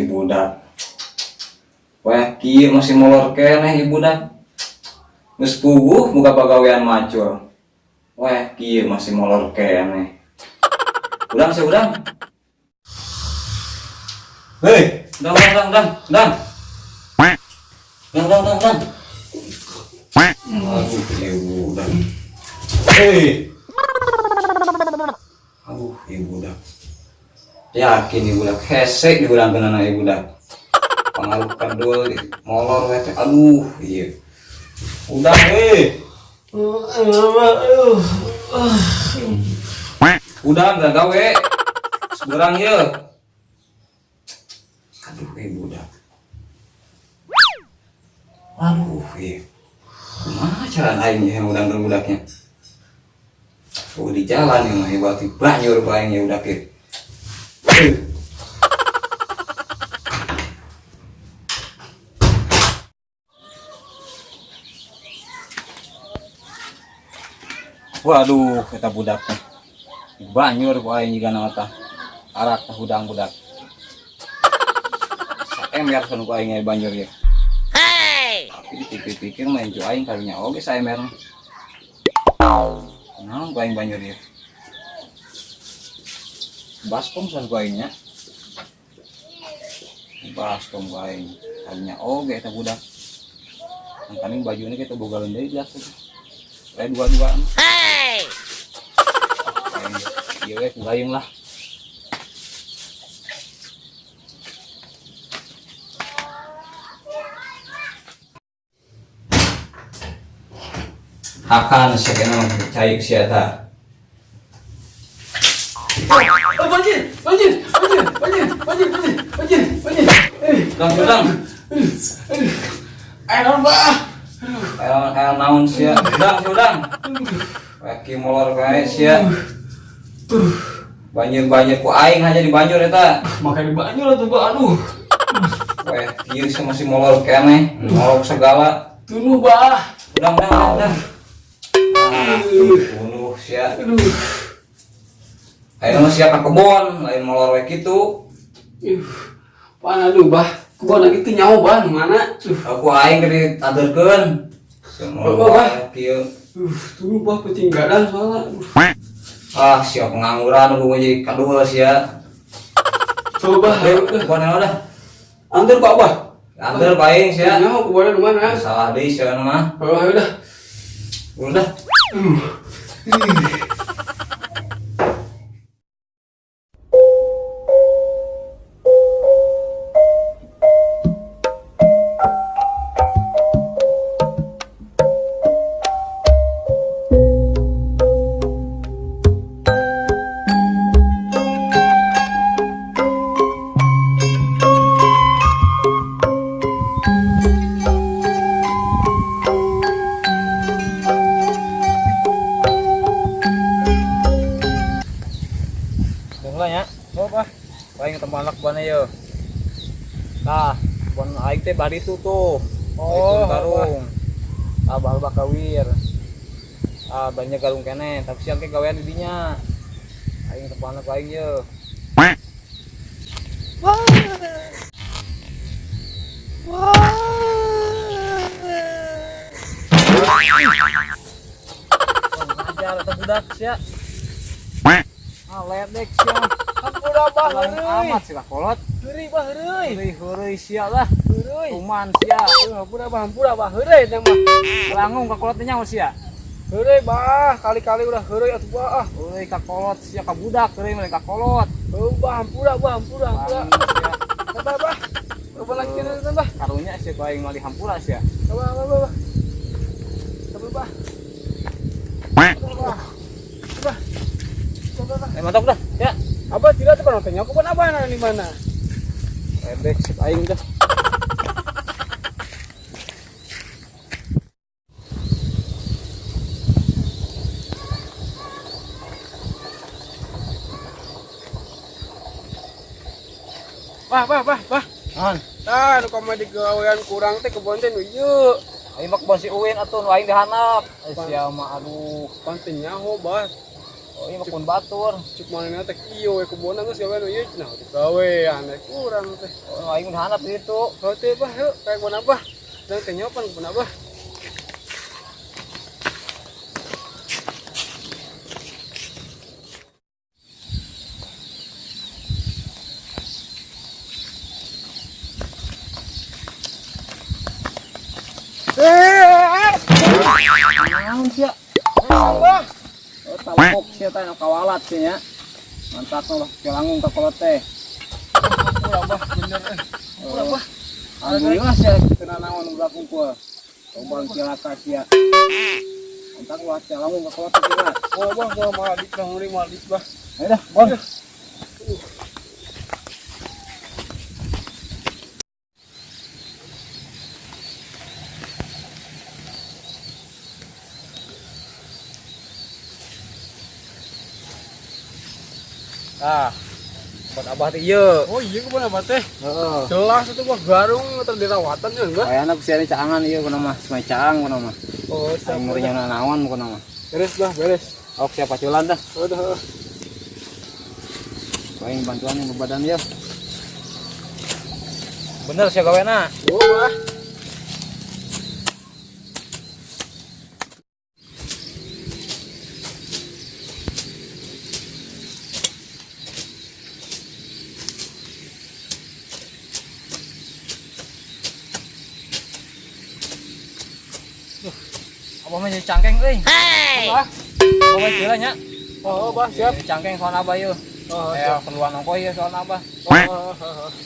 ibu dak. Wah, kieu masih molor keneh ibu dak. Geus puguh buka pagawean macul. Wah, kieu masih molor keneh. Udang sih udang. Hei, udang. Udang. Aduh, ibu udang. Hei. Aduh, ibu dak. Yakin ibu dak hesek diulang kenana ibu dak. Pengaruh kadul molor we teh. Aduh, iya. Udah udah enggak gawe. Seberang ye. Aduh, ibu dak. Aduh, iya. Kumaha cara aing yang udang budaknya? Oh, di jalan yang hebat banyur bae ya udah ke. Waduh, kita budaknya banyur ku aing jiga na tah arak tah hudang budak. Saemer kan ku aing banyur ya. Hey. Tapi dipikir-pikir main ju aing kalinya oge saemer. Nah, ku aing banyur ya. Baskom san ku aingnya. Baskom ku aing kalinya oge eta budak. Angkaning bajuna kita boga deui jelas tuh. Kayak dua-duaan. Hey. Iya weh, gayung lah. Akan sekena cair siata. Oh, banjir. Udang. Ayo Mbak. Ayo naon sia. Udang. Kaki molor kae sia. Banjir ku aing aja di banjir eta. Makan di banjir atuh Mbak. Aduh. Weh, ieu masih molor keneh. Molor segala. Tuluh Mbak. Udang. Bunuh sia. Ayo sia ka kebon, lain molor we kitu. Aduh, Bah. Kebon lagi teh nyaho Bah, mana? Aku aing ge diaturkeun. Semua kieu. Tuluh Bah peuting gadang soalna. Ah, siap pengangguran lu jadi kadua sia. Coba Kebon udah. antar Pak Bah. Antar paling sia. Nyaho kebonnya di mana? Salah deui sia mah. Oh, udah. Udah. Ya, coba paling ketemu anak buana yo. Nah, bon aing teh bari tuh. Oh, garung. Abah bakawir. Banyak garung kene, tapi siang ke gawean di dinya. Aing ketemu anak aing yo. Ajar atau budak sia. Ledek sia. Ampura Bah heureuy. Amat sih kolot. Heureuy Bah heureuy. Heureuy sia lah. Heureuy. Tuman sia. Ampura Bah heureuy teh mah. Langung ka kolot nya sia. Heureuy Bah, kali-kali udah heureuy atuh Bah. Heureuy ka kolot sia ka budak heureuy mah ka kolot. Oh Bah, ampura. Bah. Coba lagi kita Bah. Karunya sia ku aing mah dihampura sia. Coba Bah. Coba Bah. Mantap dah. Ya. Abah tidak tuh penontonnya, aku pun apa di mana? Ledek sip aing dah. Bah. Naon? Tah, nu komedi gawean kurang teh kebon teh nu ieu. Aing mah kebon si Uwin atuh nu aing dihanap. Sia mah aduh. Panten nyaho, Bah. Oh iya kebun batur. Cuk mana teh iyo we kebun geus gawe nu ieu cenah gawe aneh kurang teh. Oh aing mah handap itu. Oh teh bah yuk kayak kebun abah. Dan teh nyopan kebun abah. Naon sia? Bah. Oh talpok sia teh nu kawalat sih nya. Mantap lah kelangung ka kolot teh. Kurang bah bener kurang bah. Alhamdulillah sia kena naon ulah kumpul. Coba cilaka sia. Mantap lah kelangung ka kolot teh. Oh bah gua malah dik bah. Ayo dah, Bon. Ah, buat abah teh ieu. Oh iya kebun abah teh. Heeh. Jelas itu bah garung terdirawatan ya enggak? Kayana ku sia caangan ieu kuna mah, semai caang kuna mah. Oh Aing meureunnya naon kuna mah. beres bah beres. Ok siapa culan dah. Udah. Aing bantuan yang bebadan ya. Bener sih gawena. Oh bah. Abah mah jadi cangkeng euy. Bah. Abah mah ceula nya. Oh bah siap. Jadi cangkeng soal abah ieu. Oh Ya keluar nongko ieu soal abah. Oh.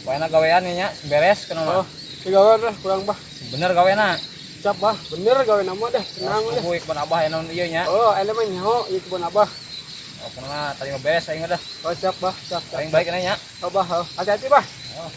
Pokona gawean nya beres kana mah. Oh. Tiga dah kurang bah. Bener gawena. Siap bah. Bener gawe nama dah. Tenang dah. Kuy keban abah aya naon ieu nya. Oh, ele mah nyaho ieu kebun abah. Oh pernah tadi mah beres aing dah. Oh siap bah. Siap. Aing baik kana nya. Oh bah. Hati-hati bah. Oh.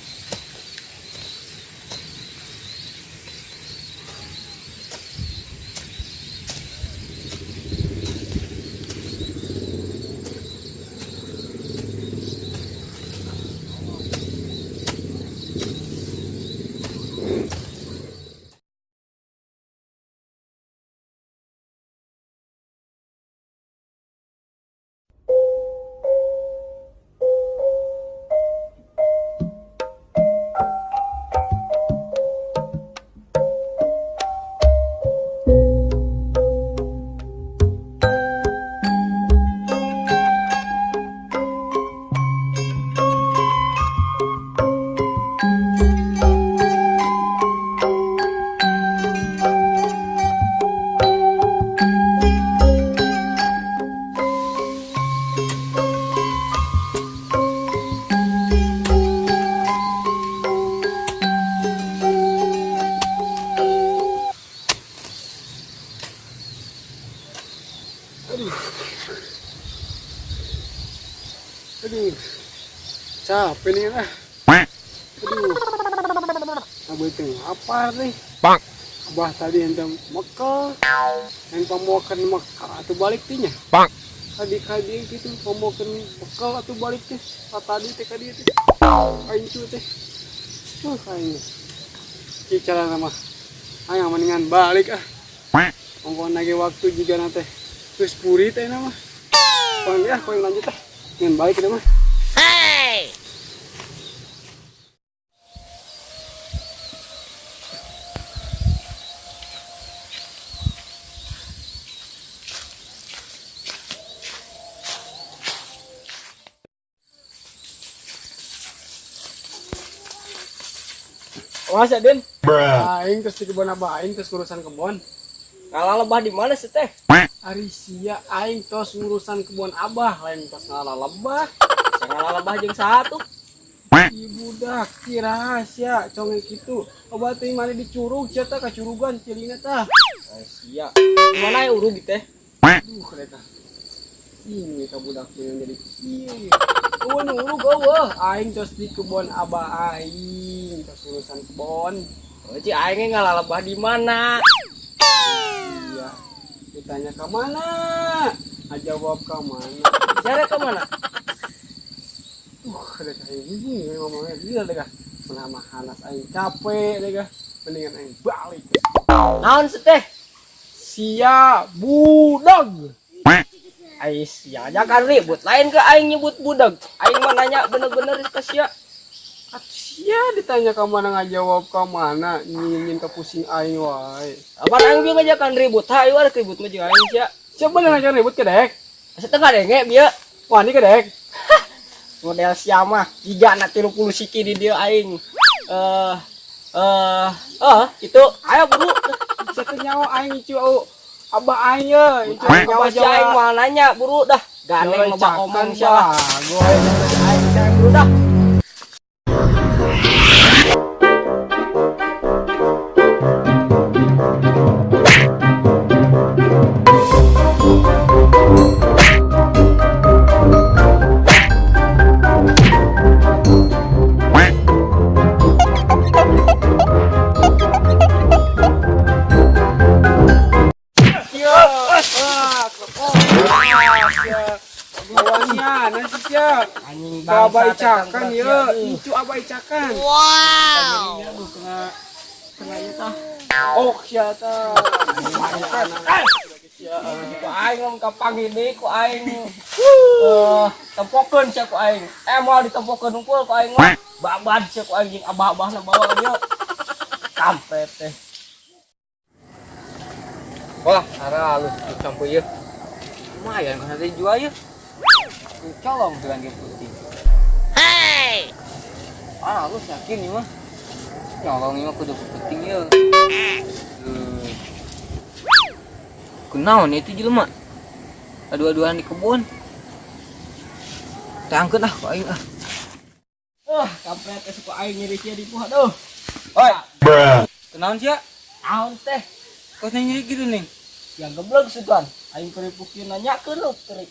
Aduh. Capek nih ah. Aduh. Abah itu apa nih? Bang. Abah tadi hendak Mekah. Hendak makan Mekah atau balik tinya. Bang. Kadi gitu makan Mekah atau balik teh. Tadi teh kadi teh. Aing cu teh. Kayaknya. Bicara nama. Ayo mendingan balik ah. Ongkon lagi waktu juga nanti. Terus puri teh nama. Pang ya, kau yang lanjut ah. Mendingan balik kita mah. Masa Den? Aing terus di kebun abah aing terus urusan kebun. Ngalah lebah di mana sih teh? Ari sia aing tos urusan kebun abah lain tos ngalah lebah. Ngalah lebah jeung satu. Ibu dak rahasia congeng kitu. Obat teh mari dicurug cia teh kacurugan cilina tah. Sia. Di mana ya urug teh? Duh kereta. Ini ka budak yang jadi kieu. Oh nu urug eueuh aing tos di kebun abah aing tos urusan kebun. Oh, Ci aing ngalah lebah di mana? Iya. Ditanya ke mana? Jawab ke mana? Cara ke mana? Ada kayak gini ngomongnya dia deh kah. Menama hanas aing capek deh kah. Mendingan aing balik. Naon sih teh? Sia budak. Ais ya jangan ribut. Lain ke aing nyebut budak. Aing mah nanya bener-bener ke sia. Sia ditanya ke mana ngajawab ke mana nyin ke pusing aing wae. Apa aing bieu ngajakan ribut. Hayu ada ribut mah jeung aing sia. Siapa bener ngajak ribut ke dek? Setengah denge bieu. Wah ini ke dek. Model sia mah 3 na 30 siki di dieu aing. Itu ayo buru. Siapa nyawa aing itu abah aing ya. Itu nyawa Apa si aing mah nanya buru dah. Gandeng mah omong sia. Gue Aing saya buru dah. Lawannya nanti sia. Anjing Abai bangsa cakan ya. Itu abai cakan. Wow. Tengah ieu tah. Oh sia ta. Ku aing ngom kapang ini ku aing tempokeun sia ku aing. Moal ditempokeun unggul ku aing mah. Babad sia ku aing jeung abah-abahna bawa dieu. Kampret teh. Wah, ara halus campur ieu. Lumayan kan tadi jual ieu. Colong dengan dia putih. Hey. Ah, halus yakin ieu mah. Nyolong ieu mah kudu penting ieu. Kunaon itu jelema? Adu-aduan di kebun. Tangkeun ah ku aing ah. Kampret teh suku aing nyeri sia di puh aduh. Oi. Kunaon sia? Naon teh? Kos nyeri gitu ning. Yang geblek sudan. Aing keripukieun nanyakeun lu teuing.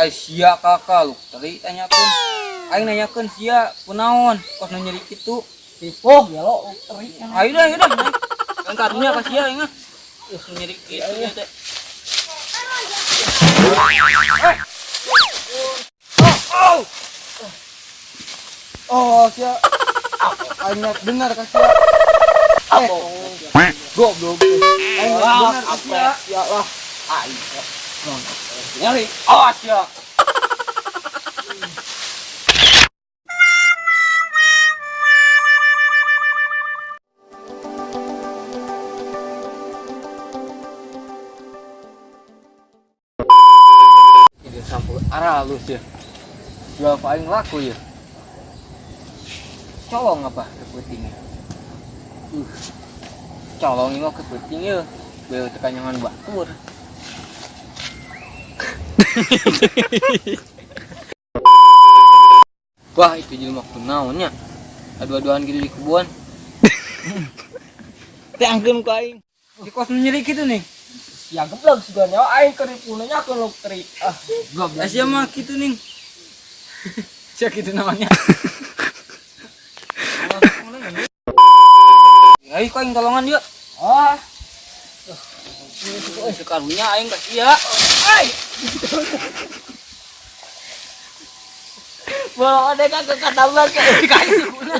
Sia kakak lu tadi tanyakeun. Aing nanyakeun sia kunaon kos nyeri kitu. Tipuh ya lo teuing. Ayo dah. Angkatnya ka sia aing ah. Nyeri kitu teh. Oh, sia. Aing benar ka sia. Goblok. Aing benar ka sia. Ya Allah. Aing. Nyari. Oh, sia. Ini sampul arah halus ya. Jual paling laku ya. Colong apa keputingnya? Colong ini mah keputingnya. Bel tekanyangan batur. Wah itu jelema kunaonnya. Adu-aduan gitu di kebun. Teangkeun ku aing. Di kos nyeri kitu nih. Ya geblek sudan nyawa aing keripukieun nanyakeun lu teuing. Goblok. Asia mah kitu ning. Sia kitu namanya. Ayo kau yang tolongan dia. Sekarunya aing ka sia. Bawa ada kagak kadamar ke. Kasih guna.